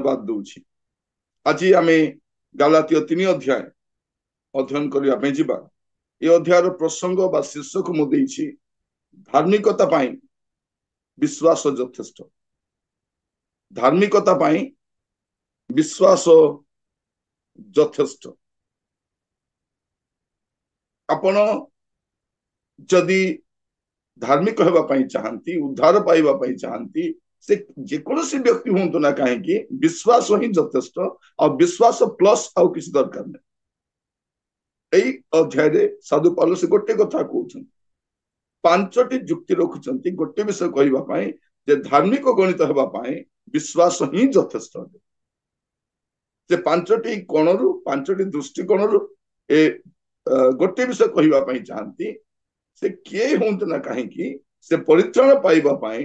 धन्यवाद दूची। आज आम गालातीय 3 अध्याय अध्ययन करने जावा। ये अध्यायर प्रसंग बा शीर्षक मुझे धार्मिकता पाई विश्वास यथेष्ट। धार्मिकता पाई विश्वास यथेष्ट। आपण जदि धार्मिक होगापाई चाहती, उद्धार पाइबापाई चाहती, से जेकोसी व्यक्ति हूँ ना कहीं विश्वास ही यथेष्ट। और विश्वास प्लस आउ किसी दरकार नहीं। अध्याय साधु पौलुस गोटे कथा कहते 5टी जुक्ति रखुंट गोटे विषय कहवाई जे धार्मिक गणित होगापाई विश्वास ही यथेष्ट। से 5टी कोणरू 5टी दृष्टिकोण गोटे विषय कहवाई चाहती से किए हूँ ना कहीं से परित्राण पाइबापाई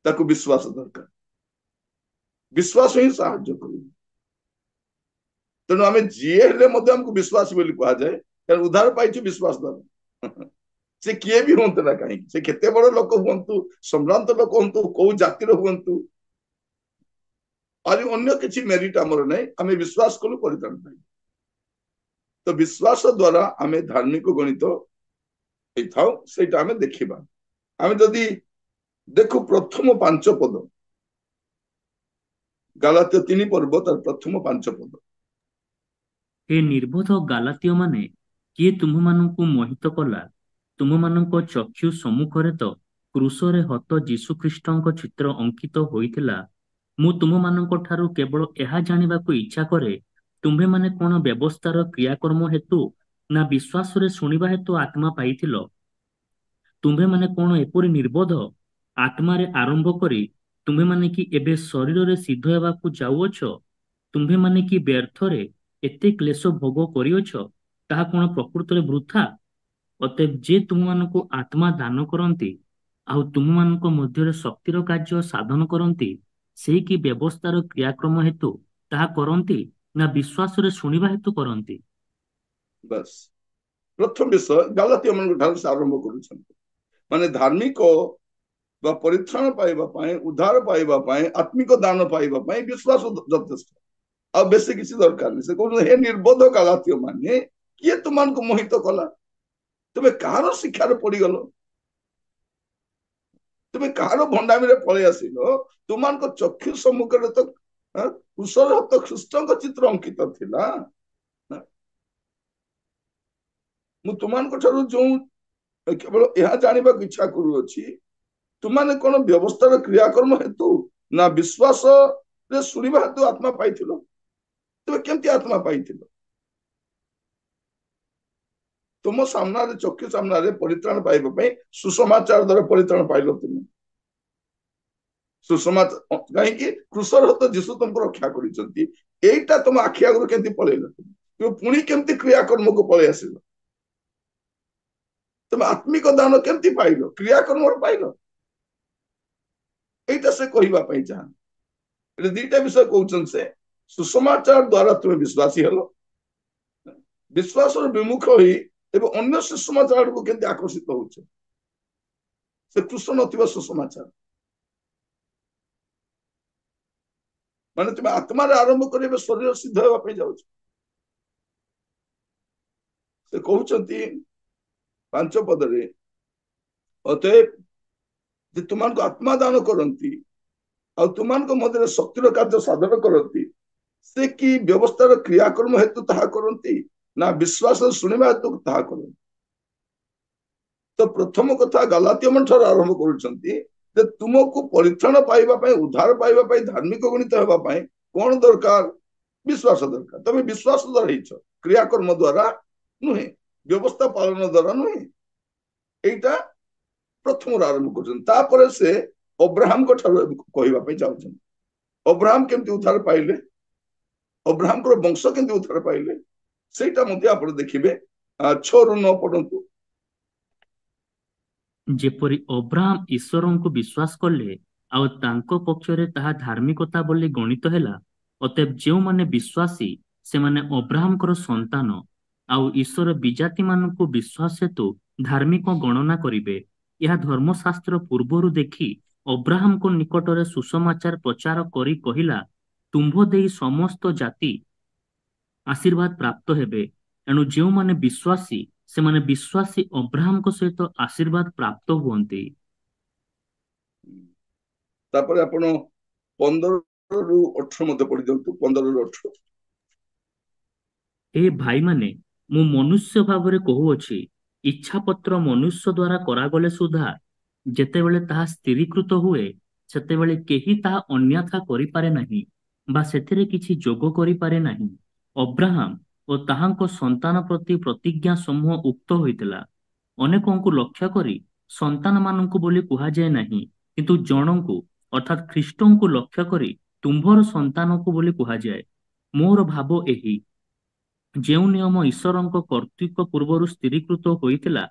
ताकू विश्वास दरकार। विश्वास ही साहाय्य कर। तेणु आम जी हमको विश्वास कह जाए उद्धार पाई विश्वास द्वारा। से किए भी हूँ ना कहीं से केते बड़ लोक हूँ, सम्रांत लोक हूँ, कौ जातिर हूँ और अन्य किसी मेरिट आमर नहीं, आम विश्वास कलु परित्राण पाई। तो विश्वास द्वारा आम धार्मिक गणित से देखा। आम जदि देखो प्रथम 5 पद गालातीय 3 पर्व तार प्रथम 5 पद। हे निर्बोध गालातीय माने किए तुम मानकु मोहित कला? तुम मानक चक्षु सम्मुखरे तो क्रूसरे हत जीशु ख्रीष्टଙ୍କ चित्र अंकित होइथिला। मु तुम मानक ठारू केवल एहा जानिबाकु इच्छा करे तुम्भे माने कोन व्यवस्थार क्रियाकर्म हेतु ना विश्वास रे सुनिबा हेतु आत्मा पाइथिलो? तुम्भे माने कोन एपरि निर्बोध आत्मा रे आरंभ करी तुम्भे माने कि एबे शरीर रे सिद्ध हेबाकु जाउअछ? तुम्भे माने कि व्यर्थ रे एते क्लेश भोग करियोछ ताहा कोन प्रकृत रे वृथा? अतएव जे तुम मानकु आत्मा दान करंती आउ तुम मानक मध्य शक्तिर कार्य साधन करंती से कि व्यवस्थार क्रियाक्रम हेतु ताहा करंती ना विश्वास रे सुनिबा हेतु करंती? बस प्रथम विषय गालातीय मन आरंभ कर माने धार्मिक बा परित्राण पाइबापाई उद्धार पाइबापाई आत्मिक दान पाइबापाई विश्वास यथेष्ट। आ बेसी किसी दरकार नहीं। से कहते हे निर्बोध गालातीय माने किए तुमको मोहित कला? तुम्हें कहार शिक्षार पड़गल? तुम्हें कहार भंडामी पलि आसिल? तुमको चक्षु सम्मुख तो कुशल हत ख्रीष्ट चित्र अंकित थिला। मु तुमको जो केवल यह जानवा इच्छा करुच्छी तुमने कौन व्यवस्थार क्रियाकर्म हेतु ना विश्वास रे सुनिबा हेतु आत्मा पाइथिलो? तुम्हें केमती आत्मा पाइथिलो? तुम सामना चक्षु सामना परित्राण पाइबा सुसमाचार द्वारा परित्राण पाइल। तुम सुसमाचार कहीं क्रूसर हत जीशु तुमको रक्षा करा तुम आखि आगु केमती पलैल? तुम पुणी केमती क्रियाकर्म को पलि आसिल? तुम आत्मिक दान केमती पाइल? क्रियाकर्म पाइल? एटा से कहवाई चाहते 2टा विषय कहते से सुसमाचार द्वारा तुम्हें विश्वासी हेलो। विश्वास विमुख हुई एवं अन्य सुसमाचार को केमती आकर्षित हो से कृष्ण नथिबा सुसमाचार माने तुम्हें आत्मा आरंभ कर शरीर सिद्ध होगा जाऊँ। से कहते 5 पदरे अतएव तुमको आत्मा दान करती तुमको मध्य शक्तिर कार्य साधन करती से कि व्यवस्थार क्रियाकर्म हेतु ताहा करती ना विश्वास शुणा हेतु ताहा करती। तो प्रथम कथा गालातीय मन ठार आरंभ कर तुमको परित्राण पाइबापाई उद्धार पाइबापाई धार्मिक गणित होगापाई कौन दरकार? विश्वास दरकार। तुम विश्वास द्वारा क्रियाकर्म द्वारा नुहे, व्यवस्था पालन द्वारा नुहे। एटा प्रथम आरंभ कर से अब्राहम को कहवाई चाहते अब्राहम केमती उद्धार पाइले, अब्राहम को वंश केमती उद्धार पाइले सेटा आप देखिए 6 ରୁ 9 पढ़ंतु। जेपरि अब्राहम ईश्वर को विश्वास कले आउ तांको पक्षरे ताहा धार्मिकता बोली गणित हैला। अतएव जो माने विश्वासी से माने अब्राहम कर संतान आउ ईश्वर विजाति मानकु विश्वास हेतु धार्मिक गणना करिवे। यह धर्मशास्त्र पूर्वरु देखि ଅବ୍ରାହମଙ୍କ ନିକଟରେ ସୁସମାଚାର ପ୍ରଚାର କରି କହିଲା, ତୁମ୍ଭ ଦେଇ ସମସ୍ତ ଜାତି ଆଶୀର୍ବାଦ ପ୍ରାପ୍ତ ହେବେ। ଏଣୁ ଯେଉଁମାନେ ବିଶ୍ୱାସୀ ସେମାନେ ବିଶ୍ୱାସୀ ଅବ୍ରାହମଙ୍କ ସହିତ ଆଶୀର୍ବାଦ ପ୍ରାପ୍ତ ହୁଅନ୍ତି। ତାପରେ ଆପଣ 15 ରୁ 18 ମଧ୍ୟ ପଢି ଦିଅନ୍ତୁ। 15 ରୁ 18। ଏ ଭାଇମାନେ, ମୁଁ ମନୁଷ୍ୟ ଭାବରେ କହୁଅଛି, ଇଚ୍ଛାପତ୍ର ମନୁଷ୍ୟ ଦ୍ୱାରା କରାଗଲେ ସୁଦ୍ଧା ଯେତେବେଳେ ତାହା ସ୍ଥିରୀକୃତ ହୁଏ, ସେତେବେଳେ କେହି ତାହା ଅନ୍ୟଥା କରିପାରେ ନାହିଁ ବା ସେଥିରେ କିଛି ଯୋଗ କରିପାରେ ନାହିଁ। ଅବ୍ରାହମ ଓ ତାହାଙ୍କ ସନ୍ତାନ ପ୍ରତି ପ୍ରତିଜ୍ଞା ସମୂହ ଉକ୍ତ ହୋଇଥିଲା। ଅନେକଙ୍କୁ ଲକ୍ଷ୍ୟ କରି ସନ୍ତାନମାନଙ୍କୁ ବୋଲି କୁହାଯାଏ ନାହିଁ, କିନ୍ତୁ ଜଣଙ୍କୁ ଅର୍ଥାତ୍ ଖ୍ରୀଷ୍ଟଙ୍କୁ ଲକ୍ଷ୍ୟ କରି ତୁମ୍ଭର ସନ୍ତାନକୁ ବୋଲି କୁହାଯାଏ। ମୋର ଭାବ ଏହି, ଯେଉଁ ନିୟମ ଈଶ୍ୱରଙ୍କ କର୍ତ୍ତୃକ ପୂର୍ବରୁ ସ୍ଥିରୀକୃତ ହୋଇଥିଲା,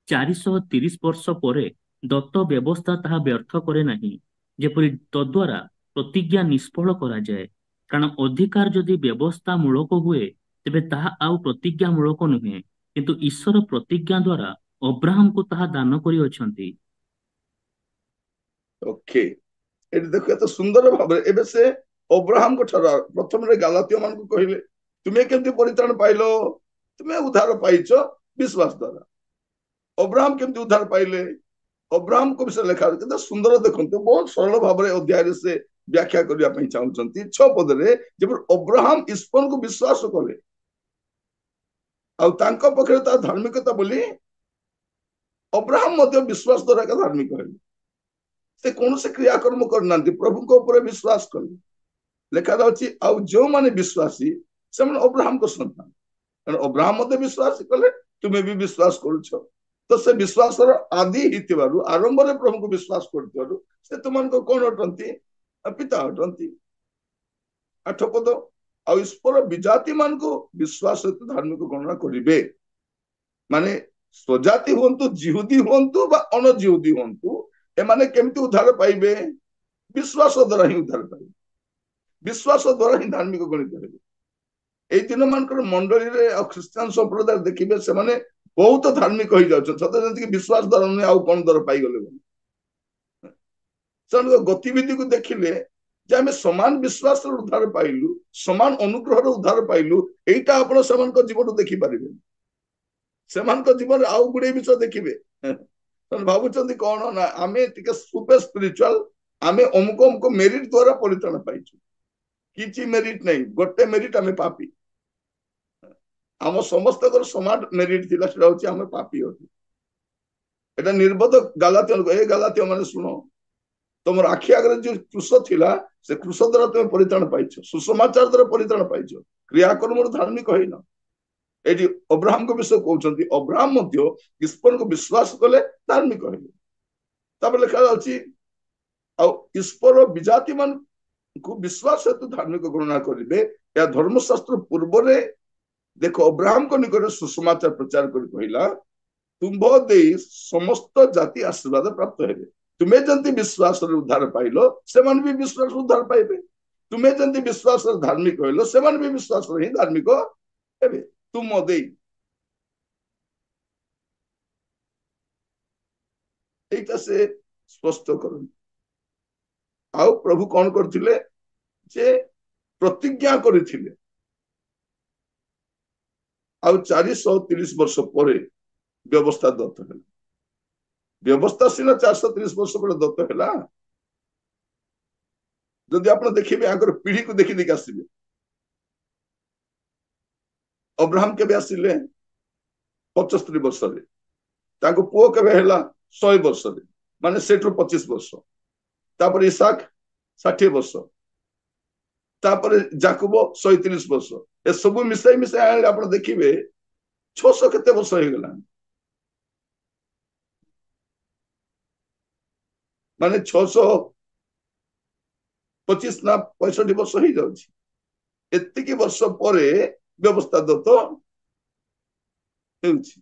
430 ବର୍ଷ ପରେ ଦତ୍ତ ବ୍ୟବସ୍ଥା ତାହା ବ୍ୟର୍ଥ କରେ ନାହିଁ, ଯେପରି ତଦ୍ୱାରା ପ୍ରତିଜ୍ଞା ନିଷ୍ଫଳ କରାଯାଏ। କାରଣ ଅଧିକାର ଯଦି ବ୍ୟବସ୍ଥା ମୂଳକ ହୁଏ, ତେବେ ତାହା ଆଉ ପ୍ରତିଜ୍ଞା ମୂଳକ ନୁହେଁ, କିନ୍ତୁ ଈଶ୍ୱର ପ୍ରତିଜ୍ଞା ଦ୍ୱାରା ଅବ୍ରାହମକୁ ତାହା ଦାନ କରିଅଛନ୍ତି। ଓକେ, ଏଠି ଦେଖ ଏତେ ସୁନ୍ଦର ଭାବରେ ଏବେ ସେ ଅବ୍ରାହମଙ୍କ ଠାରୁ ପ୍ରଥମରେ ଗାଲାତୀୟ ମାନଙ୍କୁ କହିଲେ, ତୁମେ କେମିତି ପରିତ୍ରାଣ ପାଇଲ? ତୁମେ ଉଦ୍ଧାର ପାଇଛ ବିଶ୍ୱାସ ଦ୍ୱାରା। ଅବ୍ରାହମ କେମିତି ଉଦ୍ଧାର ପାଇଲେ? ଅବ୍ରାହମଙ୍କ ବିଷୟରେ ଲେଖା ଅଛି। କେତେ ସୁନ୍ଦର ଦେଖନ୍ତୁ, ବହୁତ ସରଳ ଭାବରେ ଅଧ୍ୟାୟରେ ସେ ବ୍ୟାଖ୍ୟା କରିବା ପାଇଁ ଚାହୁଁଛନ୍ତି। 6 ପଦରେ ଯେପରି ଅବ୍ରାହମ ଈଶ୍ୱରଙ୍କୁ ବିଶ୍ୱାସ କଲେ ଆଉ ତାଙ୍କ ପକ୍ଷରେ ତା ଧାର୍ମିକତା ବୋଲି ଅବ୍ରାହମ ମଧ୍ୟ ବିଶ୍ୱାସ ଦ୍ୱାରା ଏକା ଧାର୍ମିକ ହେଲେ। ସେ କୌଣସି କ୍ରିୟାକର୍ମ କରିନାହାନ୍ତି, ପ୍ରଭୁଙ୍କ ଉପରେ ବିଶ୍ୱାସ କଲେ। ଲେଖାଯାଉଛି, ଆଉ ଯେଉଁମାନେ ବିଶ୍ୱାସୀ ସେମାନେ ଅବ୍ରାହମଙ୍କ ସନ୍ତାନ। କାରଣ ଅବ୍ରାହମ ମଧ୍ୟ ବିଶ୍ୱାସ କଲେ, ତୁମେ ବି ବିଶ୍ୱାସ କରୁଛ। ତ ସେ ବିଶ୍ୱାସର ଆଦି ହେଇଥିବାରୁ, ଆରମ୍ଭରେ ପ୍ରଭୁଙ୍କୁ ବିଶ୍ୱାସ କରୁଥିବାରୁ ସେ ତୁମମାନଙ୍କ କଣ ଅଟନ୍ତି? ପିତା ଅଟନ୍ତି। 8 ପଦ, ଆଉ ଈଶ୍ୱର ବିଜାତି ମାନଙ୍କୁ ବିଶ୍ୱାସ ସହିତ ଧାର୍ମିକ ଗଣନା କରିବେ। ମାନେ ସ୍ୱଜାତି ହୁଅନ୍ତୁ, ଜିହୁଦୀ ହୁଅନ୍ତୁ ବା ଅଣଜିହୁଦୀ ହୁଅନ୍ତୁ, ଏମାନେ କେମିତି ଉଦ୍ଧାର ପାଇବେ? ବିଶ୍ୱାସ ଦ୍ୱାରା ହିଁ ଉଦ୍ଧାର ପାଇବେ। ବିଶ୍ୱାସ ଦ୍ୱାରା ହିଁ ଧାର୍ମିକ ଗଣିତ ହେବେ। ଏଇ ଦିନ ମାନଙ୍କର ମଣ୍ଡଳୀରେ ଆଉ ଖ୍ରୀଷ୍ଟିଆନ ସମ୍ପ୍ରଦାୟ ଦେଖିବେ, ସେମାନେ ବହୁତ ଧାର୍ମିକ ହେଇଯାଉଛନ୍ତି, ସତେ ଯେମିତିକି ବିଶ୍ୱାସ ଦ୍ୱାରା ନୁହେଁ ଆଉ କଣ ଦ୍ୱାରା ପାଇଗଲେ ବୋଲି। ସେମାନଙ୍କ ଗତିବିଧିକୁ ଦେଖିଲେ ଯେ ଆମେ ସମାନ ବିଶ୍ୱାସର ଉଦ୍ଧାର ପାଇଲୁ, ସମାନ ଅନୁଗ୍ରହର ଉଦ୍ଧାର ପାଇଲୁ, ଏଇଟା ଆପଣ ସେମାନଙ୍କ ଜୀବନରୁ ଦେଖିପାରିବେ। ସେମାନଙ୍କ ଜୀବନରେ ଆଉ ଗୁଡିଏ ବିଷୟ ଦେଖିବେ। ସେମାନେ ଭାବୁଛନ୍ତି କଣ ନା ଆମେ ଟିକେ ସୁପର ସ୍ପିରିଚୁଆଲ, ଆମେ ଅମୁକ ଅମୁକ ମେରିଟ ଦ୍ୱାରା ପରିତ୍ରାଣ ପାଇଛୁ। କିଛି ମେରିଟ ନାହିଁ, ଗୋଟେ ମେରିଟ, ଆମେ ପାପୀ। ଆମ ସମସ୍ତଙ୍କର ସମାନ ମେରିଟ ଥିଲା, ସେଟା ହଉଛି ଆମେ ପାପୀ ଅଛୁ। এটা নির্বোধ গালাতীয়, ଏ ଗାଲାତୀୟ ମାନେ ଶୁଣ, ତମର ଆଖି ଆଗରେ ଯୋଉ କୃଷ ଥିଲା, ସେ କୃଷ ଦ୍ୱାରା ତମେ ପରିତ୍ରାଣ ପାଇଛ, ସୁସମାଚାର ଦ୍ୱାରା ପରିତ୍ରାଣ ପାଇଛ, କ୍ରିୟାକର୍ମରୁ ଧାର୍ମିକ ହେଇନ। ଏଠି ଅବ୍ରାହମଙ୍କ ବିଷୟ କହୁଛନ୍ତି, ଅବ୍ରାହମ ମଧ୍ୟ ଈଶ୍ୱରଙ୍କୁ ବିଶ୍ୱାସ କଲେ, ଧାର୍ମିକ ହେଲେ। ତାପରେ ଲେଖା ଯାଉଛି, ଆଉ ଈଶ୍ୱର ବିଜାତି ମାନଙ୍କୁ ବିଶ୍ୱାସ ହେତୁ ଧାର୍ମିକ ଗଣନା କରିବେ। ଏହା ଧର୍ମଶାସ୍ତ୍ର ପୂର୍ବରେ ଦେଖ ଅବ୍ରାହମଙ୍କ ନିକଟରେ ସୁସମାଚାର ପ୍ରଚାର କରି କହିଲା, ତୁମ୍ଭ ଦେଇ ସମସ୍ତ ଜାତି ଆଶୀର୍ବାଦ ପ୍ରାପ୍ତ ହେବେ। ତୁମେ ଯେମିତି ବିଶ୍ୱାସରେ ଉଦ୍ଧାର ପାଇଲ, ସେମାନେ ବି ବିଶ୍ୱାସରେ ଉଦ୍ଧାର ପାଇବେ। ତୁମେ ଯେମିତି ବିଶ୍ୱାସରେ ଧାର୍ମିକ ହେଲ, ସେମାନେ ବି ବିଶ୍ୱାସରେ ହିଁ ଧାର୍ମିକ ହେବେ। ତୁମ ଦେଇ, এইটা ସେ ସ୍ପଷ୍ଟ କରନ୍ତି। ଆଉ ପ୍ରଭୁ କଣ କରିଥିଲେ? ଯେ ପ୍ରତିଜ୍ଞା କରିଥିଲେ, ଆଉ 430 ବର୍ଷ ପରେ ବ୍ୟବସ୍ଥା ଦତ୍ତ ହେଲା। ବ୍ୟବସ୍ଥା ସିନା 430 ବର୍ଷ ପରେ ଦତ୍ତ ହେଲା। ଯଦି ଆପଣ ଦେଖିବେ ଆଙ୍କର ପିଢିକୁ ଦେଖି ଦେଖି ଆସିବେ, ଅବ୍ରାହମ କେବେ ଆସିଲେ? 75 ବର୍ଷରେ। ତାଙ୍କ ପୁଅ କେବେ ହେଲା? 100 ବର୍ଷରେ, ମାନେ ସେଠୁ 25 ବର୍ଷ। ତାପରେ ଇସାକ 60 ବର୍ଷ, ତାପରେ ଜାକୁବ 130 ବର୍ଷ। ଏସବୁ ମିଶାଇ ମିଶାଇ ଆଣିଲେ ଆପଣ ଦେଖିବେ 600 କେତେ ବର୍ଷ ହେଇଗଲାଣି। ମାନେ 625 ନା 65 ବର୍ଷ ହେଇଯାଉଛି। ଏତିକି ବର୍ଷ ପରେ ବ୍ୟବସ୍ଥା ଦତ୍ତ ହେଉଛି।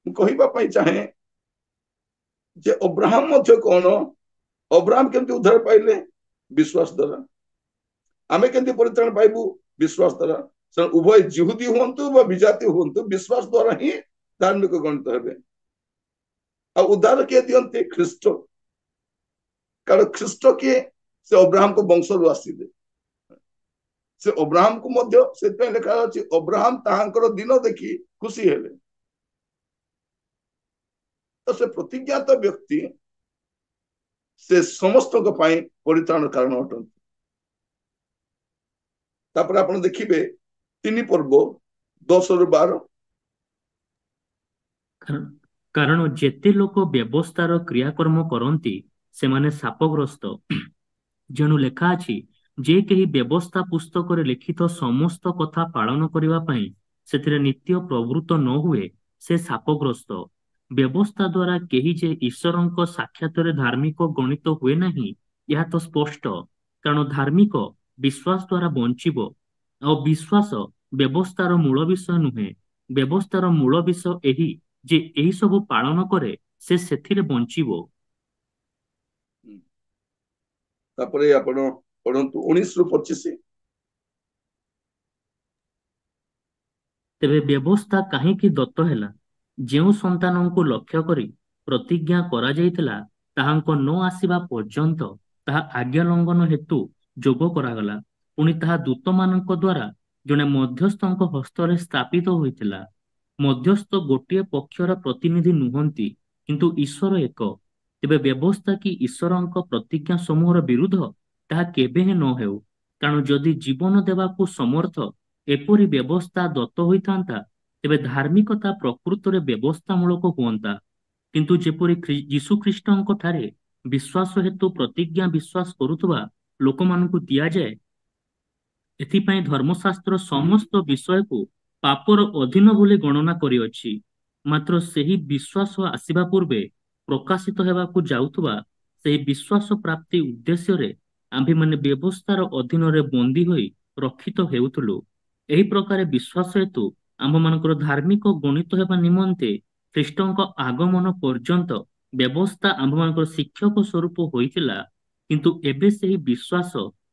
ମୁଁ କହିବା ପାଇଁ ଚାହେଁ ଯେ ଅବ୍ରାହମ ମଧ୍ୟ କଣ? ଅବ୍ରାହମ କେମିତି ଉଦ୍ଧାର ପାଇଲେ? ବିଶ୍ୱାସ ଦ୍ୱାରା। ଆମେ କେମିତି ପରିତ୍ରାଣ ପାଇବୁ? ବିଶ୍ୱାସ ଦ୍ୱାରା। ଉଭୟ ଜିହୁଦୀ ହୁଅନ୍ତୁ ବା ବିଜାତି ହୁଅନ୍ତୁ, ବିଶ୍ୱାସ ଦ୍ୱାରା ହିଁ ଧାର୍ମିକ ଗଣିତ ହେବେ। ଆଉ ଉଦ୍ଧାର କିଏ ଦିଅନ୍ତି? ଖ୍ରୀଷ୍ଟ। କାରଣ ଖ୍ରୀଷ୍ଟ କିଏ? ସେ ଅବ୍ରାହମଙ୍କ ବଂଶରୁ ଆସିଲେ। ସେ ଅବ୍ରାହମକୁ ମଧ୍ୟ ସେଥିପାଇଁ ଲେଖା ଅଛି ଅବ୍ରାହମ ତାହାଙ୍କର ଦିନ ଦେଖି ଖୁସି ହେଲେ। ତ ସେ ପ୍ରତିଜ୍ଞାତ ବ୍ୟକ୍ତି ସେ ସମସ୍ତଙ୍କ ପାଇଁ ପରିତ୍ରାଣ କାରଣ ଅଟନ୍ତି। ତାପରେ ଆପଣ ଦେଖିବେ 3 ପର୍ବ 10-12। କାରଣ ଯେତେ ଲୋକ ବ୍ୟବସ୍ଥାର କ୍ରିୟାକର୍ମ କରନ୍ତି ସେମାନେ ଶାପଗ୍ରସ୍ତ। ଯେଣୁ ଲେଖା ଅଛି, ଯେ କେହି ବ୍ୟବସ୍ଥା ପୁସ୍ତକରେ ଲିଖିତ ସମସ୍ତ କଥା ପାଳନ କରିବା ପାଇଁ ସେଥିରେ ନିତ୍ୟ ପ୍ରବୃତ୍ତ ନ ହୁଏ ସେ ଶାପଗ୍ରସ୍ତ। ବ୍ୟବସ୍ଥା ଦ୍ୱାରା କେହି ଯେ ଈଶ୍ୱରଙ୍କ ସାକ୍ଷାତରେ ଧାର୍ମିକ ଗଣିତ ହୁଏ ନାହିଁ ଏହା ତ ସ୍ପଷ୍ଟ। କାରଣ ଧାର୍ମିକ ବିଶ୍ୱାସ ଦ୍ୱାରା ବଞ୍ଚିବ, ଆଉ ବିଶ୍ୱାସ ବ୍ୟବସ୍ଥାର ମୂଳ ବିଷୟ ନୁହେଁ। ବ୍ୟବସ୍ଥାର ମୂଳ ବିଷୟ ଏହି ଯେ ଏହି ସବୁ ପାଳନ କରେ ସେ ସେଥିରେ ବଞ୍ଚିବ। ତାପରେ ଆପଣ ପଢନ୍ତୁ 19-25। ତେବେ ବ୍ୟବସ୍ଥା କାହିଁକି ଦତ୍ତ ହେଲା? ଯେଉଁ ସନ୍ତାନଙ୍କୁ ଲକ୍ଷ୍ୟ କରି ପ୍ରତିଜ୍ଞା କରାଯାଇଥିଲା ତାହାଙ୍କ ନ ଆସିବା ପର୍ଯ୍ୟନ୍ତ ତାହା ଆଜ୍ଞା ଲଙ୍ଘନ ହେତୁ ଯୋଗ କରାଗଲା। ପୁଣି ତାହା ଦୂତମାନଙ୍କ ଦ୍ୱାରା ଜଣେ ମଧ୍ୟସ୍ଥଙ୍କ ହସ୍ତରେ ସ୍ଥାପିତ ହୋଇଥିଲା। ମଧ୍ୟସ୍ଥ ଗୋଟିଏ ପକ୍ଷର ପ୍ରତିନିଧି ନୁହନ୍ତି, କିନ୍ତୁ ଈଶ୍ୱର ଏକ। ତେବେ ବ୍ୟବସ୍ଥା କି ଈଶ୍ୱରଙ୍କ ପ୍ରତିଜ୍ଞା ସମୂହର ବିରୁଦ୍ଧ? ତାହା କେବେ ହିଁ ନ ହେଉ। କାରଣ ଯଦି ଜୀବନ ଦେବାକୁ ସମର୍ଥ ଏପରି ବ୍ୟବସ୍ଥା ଦତ୍ତ ହୋଇଥାନ୍ତା ତେବେ ଧାର୍ମିକତା ପ୍ରକୃତରେ ବ୍ୟବସ୍ଥାମୂଳକ ହୁଅନ୍ତା। କିନ୍ତୁ ଯେପରି ଯୀଶୁଖ୍ରୀଷ୍ଟଙ୍କ ଠାରେ ବିଶ୍ୱାସ ହେତୁ ପ୍ରତିଜ୍ଞା ବିଶ୍ୱାସ କରୁଥିବା ଲୋକମାନଙ୍କୁ ଦିଆଯାଏ, ଏଥିପାଇଁ ଧର୍ମଶାସ୍ତ୍ର ସମସ୍ତ ବିଷୟକୁ ପାପର ଅଧୀନ ବୋଲି ଗଣନା କରିଅଛି। ମାତ୍ର ସେହି ବିଶ୍ୱାସ ଆସିବା ପୂର୍ବେ ପ୍ରକାଶିତ ହେବାକୁ ଯାଉଥିବା ସେହି ବିଶ୍ୱାସ ପ୍ରାପ୍ତି ଉଦ୍ଦେଶ୍ୟରେ ଆମ୍ଭେମାନେ ବ୍ୟବସ୍ଥାର ଅଧୀନରେ ବନ୍ଦୀ ହୋଇ ରକ୍ଷିତ ହେଉଥିଲୁ। ଏହି ପ୍ରକାର ବିଶ୍ୱାସ ହେତୁ ଆମ୍ଭମାନଙ୍କର ଧାର୍ମିକ ଗଣିତ ହେବା ନିମନ୍ତେ ଖ୍ରୀଷ୍ଟଙ୍କ ଆଗମନ ପର୍ଯ୍ୟନ୍ତ ବ୍ୟବସ୍ଥା ଆମ୍ଭମାନଙ୍କର ଶିକ୍ଷକ ସ୍ୱରୂପ ହୋଇଥିଲା। କିନ୍ତୁ ଏବେ ସେହି ବିଶ୍ୱାସ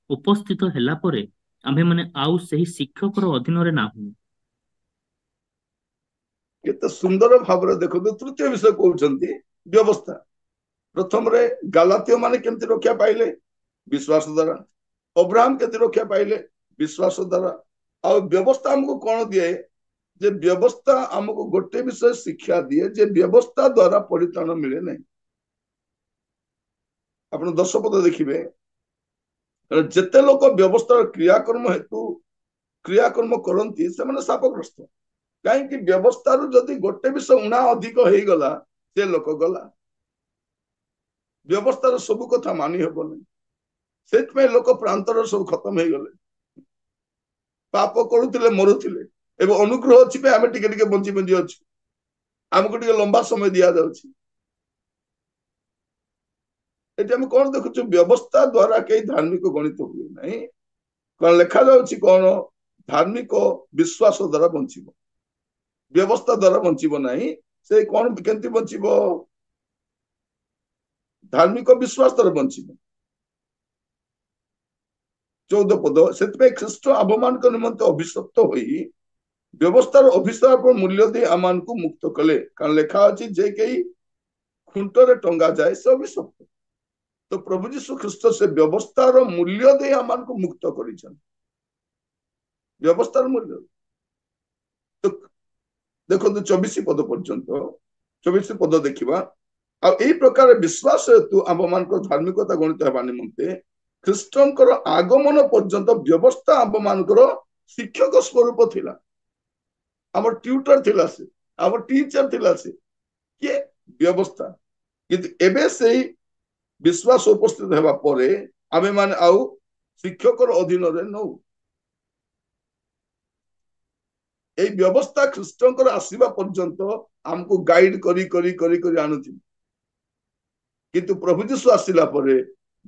ଉପସ୍ଥିତ ହେଲା ପରେ ଆମ୍ଭେମାନେ ଆଉ ସେହି ଶିକ୍ଷକର ଅଧୀନରେ ନାହୁଁ। କେତେ ସୁନ୍ଦର ଭାବରେ ଦେଖନ୍ତୁ ତୃତୀୟ ବିଷୟ କହୁଛନ୍ତି ବ୍ୟବସ୍ଥା। ପ୍ରଥମରେ ଗାଲାତୀୟ ମାନେ କେମିତି ରକ୍ଷା ପାଇଲେ? ବିଶ୍ୱାସ ଦ୍ୱାରା। ଅବ୍ରାହମ କେମିତି ରକ୍ଷା ପାଇଲେ? ବିଶ୍ୱାସ ଦ୍ୱାରା। ଆଉ ବ୍ୟବସ୍ଥା ଆମକୁ କଣ ଦିଏ? ଯେ ବ୍ୟବସ୍ଥା ଆମକୁ ଗୋଟେ ବିଷୟ ଶିକ୍ଷା ଦିଏ ଯେ ବ୍ୟବସ୍ଥା ଦ୍ୱାରା ପରିତ୍ରାଣ ମିଳେ ନାହିଁ। ଆପଣ 10 ପଦ ଦେଖିବେ, ଯେତେ ଲୋକ ବ୍ୟବସ୍ଥାର କ୍ରିୟାକର୍ମ କରନ୍ତି ସେମାନେ ଶାପଗ୍ରସ୍ତ। କାହିଁକି? ବ୍ୟବସ୍ଥାରୁ ଯଦି ଗୋଟେ ବିଷୟ ଉଣା ଅଧିକ ହେଇଗଲା ସେ ଲୋକ ଗଲା। ବ୍ୟବସ୍ଥାର ସବୁ କଥା ମାନି ହବନି। ସେଥିପାଇଁ ଲୋକ ପ୍ରାନ୍ତର ସବୁ ଖତମ ହେଇଗଲେ। ପାପ କରୁଥିଲେ ମରୁଥିଲେ। ଏବେ ଅନୁଗ୍ରହ ଅଛି ପାଇଁ ଆମେ ଟିକେ ଟିକେ ବଞ୍ଚି ବଞ୍ଚି ଅଛୁ। ଆମକୁ ଟିକେ ଲମ୍ବା ସମୟ ଦିଆଯାଉଛି। ଏଠି ଆମେ କଣ ଦେଖୁଛୁ? ବ୍ୟବସ୍ଥା ଦ୍ୱାରା କେହି ଧାର୍ମିକ ଗଣିତ ହୁଏ ନାହିଁ। କଣ ଲେଖାଯାଉଛି? କଣ? ଧାର୍ମିକ ବିଶ୍ୱାସ ଦ୍ୱାରା ବଞ୍ଚିବ, ବ୍ୟବସ୍ଥା ଦ୍ୱାରା ବଞ୍ଚିବ ନାହିଁ। ସେ କଣ କେମିତି ବଞ୍ଚିବ? ଧାର୍ମିକ ବିଶ୍ୱାସ ଦ୍ୱାରା ବଞ୍ଚିବ। 14 ପଦ, ସେଥିପାଇଁ ଖ୍ରୀଷ୍ଟ ଆମ୍ଭମାନଙ୍କ ନିମନ୍ତେ ଅଭିଶପ୍ତ ହୋଇ ବ୍ୟବସ୍ଥାର ଅଭିଶାପ ମୂଲ୍ୟ ଦେଇ ଆମମାନଙ୍କୁ ମୁକ୍ତ କଲେ। କାରଣ ଲେଖା ଅଛି ଯେ କେହି ଖୁଣ୍ଟରେ ଟଙ୍ଗା ଯାଏ ସେ ଅଭିଶପ୍ତ। ତ ପ୍ରଭୁ ଯୀଶୁ ଖ୍ରୀଷ୍ଟ ସେ ବ୍ୟବସ୍ଥାର ମୂଲ୍ୟ ଦେଇ ଆମମାନଙ୍କୁ ମୁକ୍ତ କରିଛନ୍ତି। ବ୍ୟବସ୍ଥାର ମୂଲ୍ୟ। ତ ଦେଖନ୍ତୁ 24 ପଦ ପର୍ଯ୍ୟନ୍ତ, 24 ପଦ ଦେଖିବା। ଆଉ ଏଇ ପ୍ରକାର ବିଶ୍ୱାସ ହେତୁ ଆମ୍ଭମାନଙ୍କର ଧାର୍ମିକତା ଗଣିତ ହେବା ନିମନ୍ତେ ଖ୍ରୀଷ୍ଟଙ୍କର ଆଗମନ ପର୍ଯ୍ୟନ୍ତ ବ୍ୟବସ୍ଥା ଆମ୍ଭମାନଙ୍କର ଶିକ୍ଷକ ସ୍ୱରୂପ ଥିଲା। ଆମର ଟ୍ୟୁଟର ଥିଲା ସେ, ଆମର ଟିଚର ଥିଲା ସେ। କିଏ? ବ୍ୟବସ୍ଥା। କିନ୍ତୁ ଏବେ ସେଇ ବିଶ୍ୱାସ ଉପସ୍ଥିତ ହେବା ପରେ ଆମେ ମାନେ ଆଉ ଶିକ୍ଷକର ଅଧୀନରେ ନଉ। এই ବ୍ୟବସ୍ଥା ଖ୍ରୀଷ୍ଟଙ୍କର ଆସିବା ପର୍ଯ୍ୟନ୍ତ ଆମକୁ ଗାଇଡ କରି କରି କରି କରି ଆଣୁଛି। କିନ୍ତୁ ପ୍ରଭୁ ଯୀଶୁ ଆସିଲା ପରେ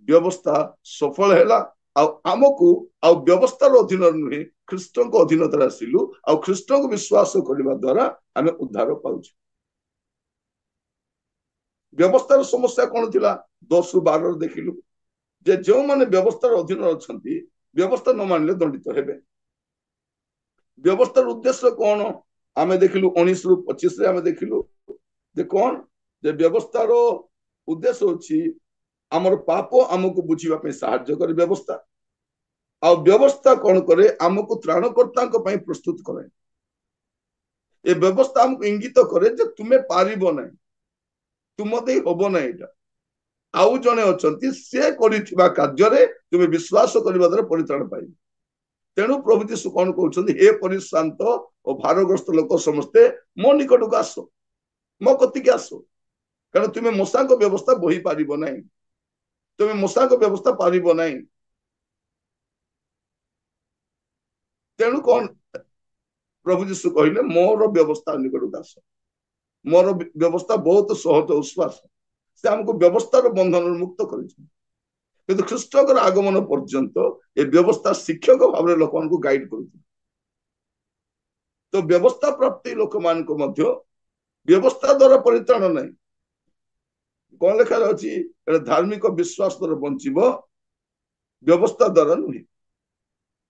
ବ୍ୟବସ୍ଥା ସଫଳ ହେଲା। ଆଉ ଆମକୁ ଆଉ ବ୍ୟବସ୍ଥାର ଅଧୀନରେ ନୁହେଁ, ଖ୍ରୀଷ୍ଟଙ୍କ ଅଧୀନତାରେ ଆସିଲୁ। ଆଉ ଖ୍ରୀଷ୍ଟଙ୍କୁ ବିଶ୍ୱାସ କରିବା ଦ୍ୱାରା ଆମେ ଉଦ୍ଧାର ପାଉଛୁ। ବ୍ୟବସ୍ଥାର ସମସ୍ୟା କଣ ଥିଲା? 10-12 ଦେଖିଲୁ ଯେ ଯେଉଁମାନେ ବ୍ୟବସ୍ଥାର ଅଧୀନରେ ଅଛନ୍ତି ବ୍ୟବସ୍ଥା ନ ମାନିଲେ ଦଣ୍ଡିତ ହେବେ। ବ୍ୟବସ୍ଥାର ଉଦ୍ଦେଶ୍ୟ କଣ? ଆମେ ଦେଖିଲୁ 19-25 ଆମେ ଦେଖିଲୁ ଯେ କଣ ଯେ ବ୍ୟବସ୍ଥାର ଉଦ୍ଦେଶ୍ୟ ଅଛି ଆମର ପାପ ଆମକୁ ବୁଝିବା ପାଇଁ ସାହାଯ୍ୟ କରେ ବ୍ୟବସ୍ଥା, ଆଉ ବ୍ୟବସ୍ଥା କଣ କରେ ଆମକୁ ତ୍ରାଣକର୍ତ୍ତାଙ୍କ ପାଇଁ ପ୍ରସ୍ତୁତ କରେ। ଏ ବ୍ୟବସ୍ଥା ଆମକୁ ଇଙ୍ଗିତ କରେ ଯେ ତୁମେ ପାରିବ ନାହିଁ, ତୁମ ଦେଇ ହବ ନାହିଁ, ଏଇଟା ଆଉ ଜଣେ ଅଛନ୍ତି ସେ କରିଥିବା କାର୍ଯ୍ୟରେ ତୁମେ ବିଶ୍ୱାସ କରିବା ଦ୍ୱାରା ପରିତ୍ରାଣ ପାଇବ। ତେଣୁ ପ୍ରଭୁ ଯୀଶୁ କଣ କହୁଛନ୍ତି, ହେ ପରିଶ୍ରାନ୍ତ ଓ ଭାରଗ୍ରସ୍ତ ଲୋକ ସମସ୍ତେ ମୋ ନିକଟକୁ ଆସ, ମୋ କତିକି ଆସ, କାରଣ ତୁମେ ମୂଷାଙ୍କ ବ୍ୟବସ୍ଥା ବହି ପାରିବ ନାହିଁ, ତୁମେ ମୂଷାଙ୍କ ବ୍ୟବସ୍ଥା ପାରିବ ନାହିଁ। ତେଣୁ କଣ ପ୍ରଭୁ ଯୀଶୁ କହିଲେ, ମୋର ବ୍ୟବସ୍ଥା ନିକଟକୁ ଆସ, ମୋର ବ୍ୟବସ୍ଥା ବହୁତ ସହଜ ଉଶ୍ୱାସ, ସେ ଆମକୁ ବ୍ୟବସ୍ଥାର ବନ୍ଧନରୁ ମୁକ୍ତ କରିଛନ୍ତି। କିନ୍ତୁ ଖ୍ରୀଷ୍ଟଙ୍କର ଆଗମନ ପର୍ଯ୍ୟନ୍ତ ଏ ବ୍ୟବସ୍ଥା ଶିକ୍ଷକ ଭାବରେ ଲୋକମାନଙ୍କୁ ଗାଇଡ କରୁଥିଲେ। ତ ବ୍ୟବସ୍ଥା ପ୍ରାପ୍ତି ଲୋକମାନଙ୍କୁ ମଧ୍ୟ ବ୍ୟବସ୍ଥା ଦ୍ୱାରା ପରିତ୍ରାଣ ନାହିଁ। କଣ ଲେଖାରେ ଅଛି, ଏଟା ଧାର୍ମିକ ବିଶ୍ୱାସ ଦ୍ୱାରା ବଞ୍ଚିବ, ବ୍ୟବସ୍ଥା ଦ୍ୱାରା ନୁହେଁ।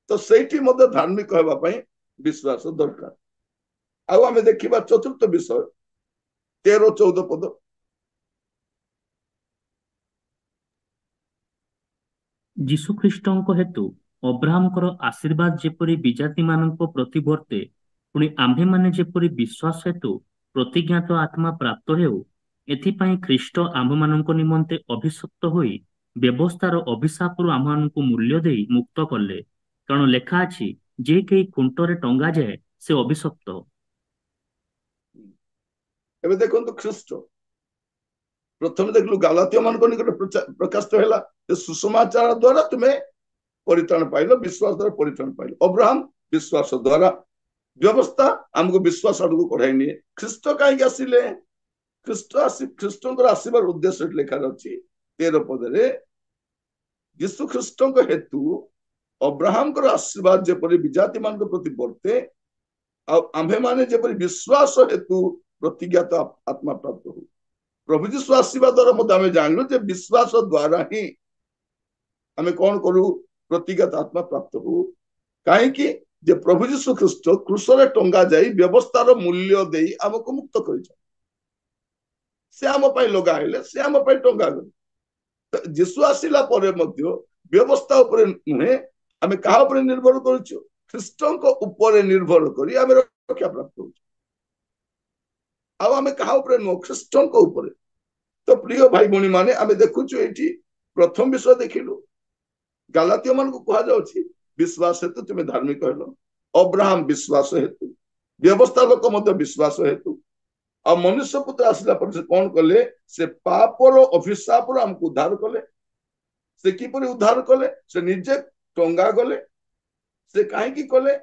ତ ସେଇଠି ମଧ୍ୟ ଧାର୍ମିକ ହେବା ପାଇଁ ବିଶ୍ୱାସ ଦରକାର। ଆଉ ଆମେ ଦେଖିବା ଚତୁର୍ଥ ବିଷୟ 13-14 ପଦ। ଯୀଶୁଖ୍ରୀଷ୍ଟଙ୍କ ହେତୁ ଅବ୍ରାହମଙ୍କର ଆଶୀର୍ବାଦ ଯେପରି ବିଜାତିମାନଙ୍କ ପ୍ରତି ବର୍ତ୍ତେ, ପୁଣି ଆମ୍ଭେମାନେ ଯେପରି ବିଶ୍ୱାସ ହେତୁ ପ୍ରତିଜ୍ଞାତ ଆତ୍ମା ପ୍ରାପ୍ତ ହେଉ, ଏଥିପାଇଁ ଖ୍ରୀଷ୍ଟ ଆମ୍ଭମାନଙ୍କ ନିମନ୍ତେ ଅଭିଶପ୍ତ ହୋଇ ବ୍ୟବସ୍ଥାର ଅଭିଶାପରୁ ଆମ୍ଭମାନଙ୍କୁ ମୂଲ୍ୟ ଦେଇ ମୁକ୍ତ କଲେ। କାରଣ ଲେଖା ଅଛି, ଯେ କେହି ଖୁଣ୍ଟରେ ଟଙ୍ଗାଯାଏ ସେ ଅଭିଶପ୍ତ। ଏବେ ଦେଖନ୍ତୁ ଖ୍ରୀଷ୍ଟ ପ୍ରଥମେ ଦେଖିଲୁ ଗାଲାତୀୟ ମାନଙ୍କ ନିକଟରେ ପ୍ରକାଶିତ ହେଲା ଯେ ସୁସମାଚାର ଦ୍ୱାରା ତୁମେ ପରିତ୍ରାଣ ପାଇଲ, ବିଶ୍ୱାସ ଦ୍ୱାରା ପରିତ୍ରାଣ ପାଇଲ। ଅବ୍ରାହମ ବିଶ୍ୱାସ ଦ୍ୱାରା, ବ୍ୟବସ୍ଥା ଆମକୁ ବିଶ୍ୱାସ ଆଡକୁ କଢାଇ ନିଏ। ଖ୍ରୀଷ୍ଟ କାହିଁକି ଆସିଲେ? ଖ୍ରୀଷ୍ଟଙ୍କର ଆସିବାର ଉଦ୍ଦେଶ୍ୟ ଲେଖାରେ ଅଛି 13 ପଦରେ, ଯୀଶୁ ଖ୍ରୀଷ୍ଟଙ୍କ ହେତୁ ଅବ୍ରାହମଙ୍କର ଆଶୀର୍ବାଦ ଯେପରି ବିଜାତି ମାନଙ୍କ ପ୍ରତି ବର୍ତ୍ତେ, ଆଉ ଆମ୍ଭେମାନେ ଯେପରି ବିଶ୍ୱାସ ହେତୁ ପ୍ରତିଜ୍ଞାତ ଆତ୍ମା ପ୍ରାପ୍ତ ହଉ। ପ୍ରଭୁ ଯୀଶୁ ଆସିବା ଦ୍ୱାରା ମଧ୍ୟ ଆମେ ଜାଣିଲୁ ଯେ ବିଶ୍ୱାସ ଦ୍ୱାରା ହିଁ ଆମେ କଣ କରୁ, ପ୍ରତିଜ୍ଞାତ ଆତ୍ମା ପ୍ରାପ୍ତ ହଉ। କାହିଁକି? ଯେ ପ୍ରଭୁ ଯୀଶୁ ଖ୍ରୀଷ୍ଟ କ୍ରୁଶରେ ଟଙ୍ଗା ଯାଇ ବ୍ୟବସ୍ଥାର ମୂଲ୍ୟ ଦେଇ ଆମକୁ ମୁକ୍ତ କରିଛନ୍ତି। ସେ ଆମ ପାଇଁ ଲଗା ହେଲେ, ସେ ଆମ ପାଇଁ ଟଙ୍ଗା ଗଲେ। ଯୀଶୁ ଆସିଲା ପରେ ମଧ୍ୟ ବ୍ୟବସ୍ଥା ଉପରେ ନୁହେଁ, ଆମେ କାହା ଉପରେ ନିର୍ଭର କରୁଛୁ? ଖ୍ରୀଷ୍ଟଙ୍କ ଉପରେ ନିର୍ଭର କରି ଆମେ ରକ୍ଷା ପ୍ରାପ୍ତ ହଉଛୁ। ଆଉ ଆମେ କାହା ଉପରେ ନୁହଁ, ଖ୍ରୀଷ୍ଟଙ୍କ ଉପରେ। ତ ପ୍ରିୟ ଭାଇ ଭଉଣୀ ମାନେ, ଆମେ ଦେଖୁଛୁ ଏଇଠି ପ୍ରଥମ ବିଷୟ ଦେଖିଲୁ, ଗାଲାତୀୟ ମାନଙ୍କୁ କୁହାଯାଉଛି ବିଶ୍ୱାସ ହେତୁ ତୁମେ ଧାର୍ମିକ ହେଲ। ଅବ୍ରାହମ ବିଶ୍ୱାସ ହେତୁ, ବ୍ୟବସ୍ଥା ଲୋକ ମଧ୍ୟ ବିଶ୍ୱାସ ହେତୁ। ଆଉ ମନୁଷ୍ୟ ପୁତ୍ର ଆସିଲା ପରେ ସେ କଣ କଲେ? ସେ ପାପର ଅଭିଶାପରୁ ଆମକୁ ଉଦ୍ଧାର କଲେ। ସେ କିପରି ଉଦ୍ଧାର କଲେ? ସେ ନିଜେ ଟଙ୍ଗା ଗଲେ। ସେ କାହିଁକି କଲେ?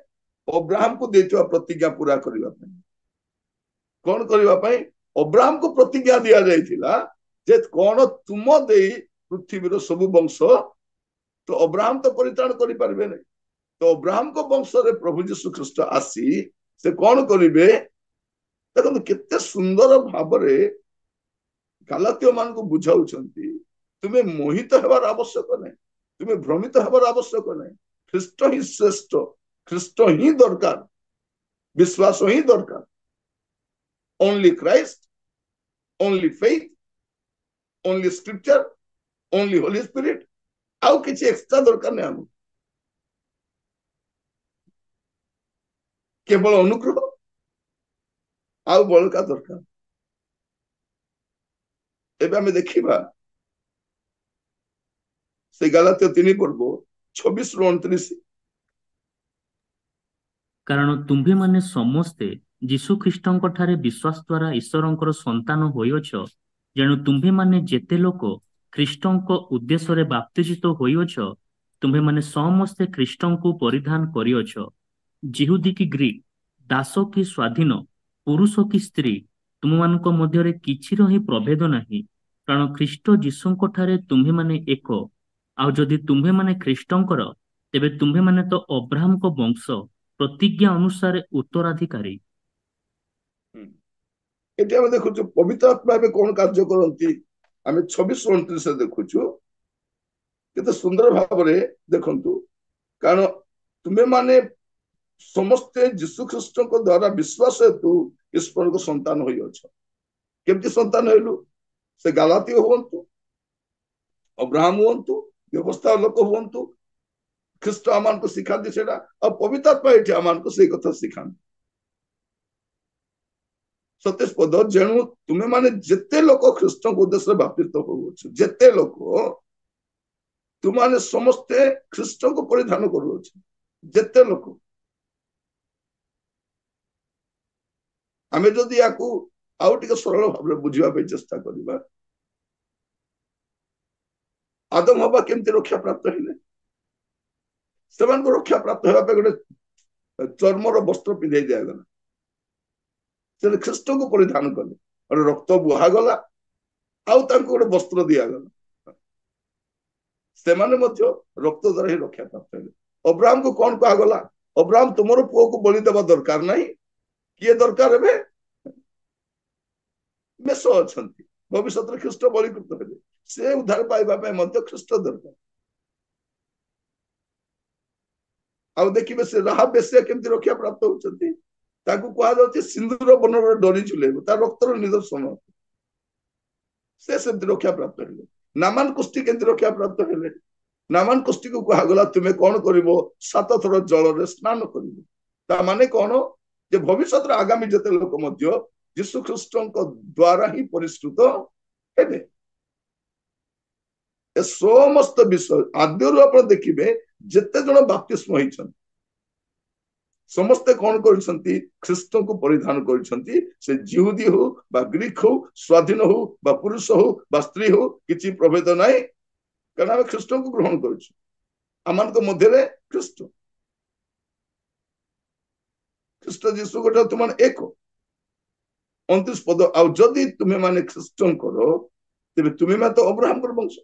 ଅବ୍ରାହମକୁ ଦେଇଥିବା ପ୍ରତିଜ୍ଞା ପୁରା କରିବା ପାଇଁ। କଣ କରିବା ପାଇଁ? ଅବ୍ରାହମକୁ ପ୍ରତିଜ୍ଞା ଦିଆଯାଇଥିଲା ଯେ କଣ, ତୁମ ଦେଇ ପୃଥିବୀର ସବୁ ବଂଶ, ତ ଅବ୍ରାହମ ତ ପରିତ୍ରାଣ କରିପାରିବେ ନାହିଁ। ତ ଅବ୍ରାହମଙ୍କ ବଂଶରେ ପ୍ରଭୁ ଯୀଶୁ ଖ୍ରୀଷ୍ଟ ଆସି ସେ କଣ କରିବେ? ଦେଖନ୍ତୁ କେତେ ସୁନ୍ଦର ଭାବରେ ଗାଲାତୀୟ ମାନଙ୍କୁ ବୁଝାଉଛନ୍ତି, ତୁମେ ମୋହିତ ହେବାର ଆବଶ୍ୟକ ନାହିଁ, ତୁମେ ଭ୍ରମିତ ହେବାର ଆବଶ୍ୟକ ନାହିଁ। ଖ୍ରୀଷ୍ଟ ହିଁ ଶ୍ରେଷ୍ଠ, ଖ୍ରୀଷ୍ଟ ହିଁ ଦରକାର, ବିଶ୍ୱାସ ହିଁ ଦରକାର। Only Christ, only faith, only scripture, only holy spirit, ଆଉ କିଛି ଏକ୍ସଟ୍ରା ଦରକାର ନାହିଁ ଆମକୁ। କେବଳ ଅନୁଗ୍ରହ ଆଉ ବଳକା ଦରକାର। ଏବେ ଆମେ ଦେଖିବା ସେ ଗାଲାତୀୟ 3:26-29। କାରଣ ତୁମ୍ଭେମାନେ ସମସ୍ତେ ଯୀଶୁଖ୍ରୀଷ୍ଟଙ୍କ ଠାରେ ବିଶ୍ୱାସ ଦ୍ୱାରା ଈଶ୍ୱରଙ୍କର ସନ୍ତାନ ହୋଇଅଛ। ଯେଣୁ ତୁମ୍ଭେମାନେ ଯେତେ ଲୋକ ଖ୍ରୀଷ୍ଟଙ୍କ ଉଦ୍ଦେଶ୍ୟରେ ବାପ୍ତିଜିତ ହୋଇଅଛ, ତୁମ୍ଭେମାନେ ସମସ୍ତେ ଖ୍ରୀଷ୍ଟଙ୍କୁ ପରିଧାନ କରିଅଛ। ଯିହୁଦୀ କି ଗ୍ରୀକ, ଦାସ କି ସ୍ୱାଧୀନ, ପୁରୁଷ କି ସ୍ତ୍ରୀ, ତୁମମାନଙ୍କ ମଧ୍ୟରେ କିଛିର ହିଁ ପ୍ରଭେଦ ନାହିଁ, କାରଣ ଖ୍ରୀଷ୍ଟ ଯୀଶୁଙ୍କ ଠାରେ ତୁମ୍ଭେମାନେ ଏକ। ଆଉ ଯଦି ତୁମ୍ଭେମାନେ ଖ୍ରୀଷ୍ଟଙ୍କର, ତେବେ ତୁମ୍ଭେମାନେ ତ ଅବ୍ରାହମଙ୍କ ବଂଶ, ପ୍ରତିଜ୍ଞା ଅନୁସାରେ ଉତ୍ତରାଧିକାରୀ। ଏଠି ଆମେ ଦେଖୁଛୁ ପବିତ୍ର ଆତ୍ମା ଏବେ କଣ କାର୍ଯ୍ୟ କରନ୍ତି। ଆମେ 26-29 ଦେଖୁଛୁ କେତେ ସୁନ୍ଦର ଭାବରେ ଦେଖନ୍ତୁ। କାରଣ ତୁମେମାନେ ସମସ୍ତେ ଯୀଶୁ ଖ୍ରୀଷ୍ଟଙ୍କ ଦ୍ୱାରା ବିଶ୍ୱାସ ହେତୁ ଈଶ୍ୱରଙ୍କ ସନ୍ତାନ ହୋଇଅଛ। केमती संतान हेलु से गालाती हुअन्तु अब्राहम हुअन्तु व्यवस्था लोक हुअन्तु ख्रीष्ट आमान को सिखाती सेटा और पवित्र आत्मा एठी आमान को से कथा सिखाती सतेज पद जेणु तुमे माने जेते लोक ख्रीष्ट उद्देश्य बाप्तित हो जेते लोक तुमाने समस्ते ख्रीष्ट को परिधान करू जेते लोक आमे जदि याकू आउ टिके सरल भाव बुझिबा पे चेष्टा करिबा आदम हवा केमती रक्षा प्राप्त हेले सेमान को रक्षा प्राप्त हेबा पे गोटे चर्मर वस्त्र पिंधाई दियागला से ख्रीष्ट को परिधान कले और रक्त बुहागला आउ तांको गोटे वस्त्र दियागला सेमाने मध्य रक्त द्वारा ही रक्षा प्राप्त हेले अब्राहम को कौन कहागला अब्राहम तुमर पुओ को बलि देवा दरकार नहीं किए दरकार हेबे मेसो अछंती भविष्य ख्रीष्ट बलिकृत हेले से उद्धार पाइबा पे मध्य ख्रीष्ट दरकार आउ देखिबे से राहाब बेश्या केमती रक्षा प्राप्त होचंती ताकू कहा जाउछि सिंदूर बनर डोरी झुलेबो ता रक्तर निदर्शन से सेमती रक्षा प्राप्त हेले नामान कुष्टी केमती रक्षा प्राप्त हेले नामान कुष्टी को कहा गला तुमे कौन करिवो 7 थर जल रे स्नान करिवो ता माने कौन जे भविष्य आगामी जते लोक मध्य यीशु ख्रीष्टଙ୍କ द्वारा ही परिष्कृत हेबे ए समस्त विषय आद्यरु आपण देखिबे जेते जण बाप्तिस्म होइछन समस्ते कौन करछंती ख्रीष्ट को परिधान करछंती से जिहुदी हो बा ग्रीक हो स्वाधीन हो बा पुरुष हो बा स्त्री हो किछि प्रभेद नाही कारण हम ख्रीष्ट को ग्रहण करछु आमान को मध्य रे ख्रीष्ट यीशु गोटे तुम एक 29 पद आउ जदि तुम्हें माने ख्रीष्टन करो तेरे तुम्हें मैं तो अब्राहम कर वंश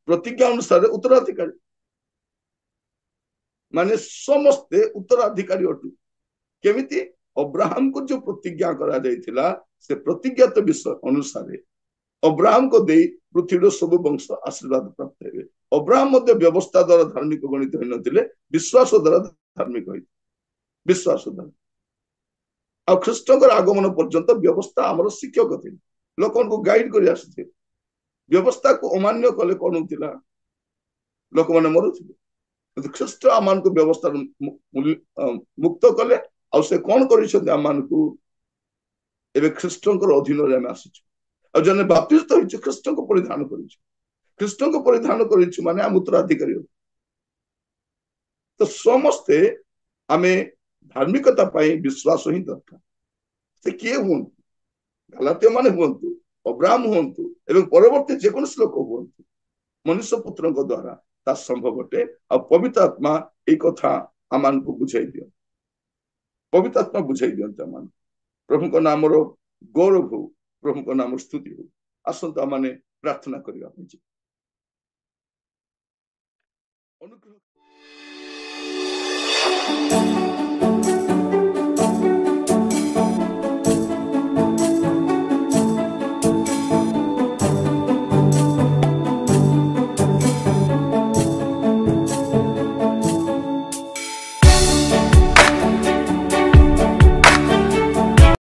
प्रतिज्ञा अनुसार उत्तराधिकारी माने समस्ते उत्तराधिकारी अटु केमिति अब्राहम को जो प्रतिज्ञा करा जाइथिला से प्रतिज्ञात विषय अनुसार अब्राहम को दे पृथ्वीर सब वंश आशीर्वाद प्राप्त हेबे अब्राहम मध्य व्यवस्था द्वारा धार्मिक गणित होई नथिले विश्वास द्वारा धार्मिक होई विश्वास द्वारा आ ख्रीष्टकर आगमन पर्यंत व्यवस्था आमर शिक्षक थे लोक को गाइड कर आसुथे व्यवस्था को अमान्य कले कौन होता लोक मैंने मरुले ख्रीष्ट आमान को व्यवस्था मुक्त कले आ से कौन कर ख्रीष्टकर अधीन आम आसीचु आ जने बाप्तिस्ट होइछु ख्रीष्ट को परिधान करिछु ख्रीष्ट को परिधान करिछु माने हम उत्तराधिकारी तो समस्ते आमे धार्मिकता पाई विश्वास ही दरकार से किए हूँ गलातीय माने हुंतु अब्राहम हुंतु एवं परवर्ती जेकोसी लोक हुंतु मनुष्य पुत्र द्वारा ता संभव अटे आ पवित्र आत्मा एक कथा आमान को बुझाई दियो पवित्र आत्मा बुझाई दियंत आमान प्रभु को नाम रो गौरव हो प्रभु को नाम स्तुति हो आसंत आमाने प्रार्थना करिया अनुग्रह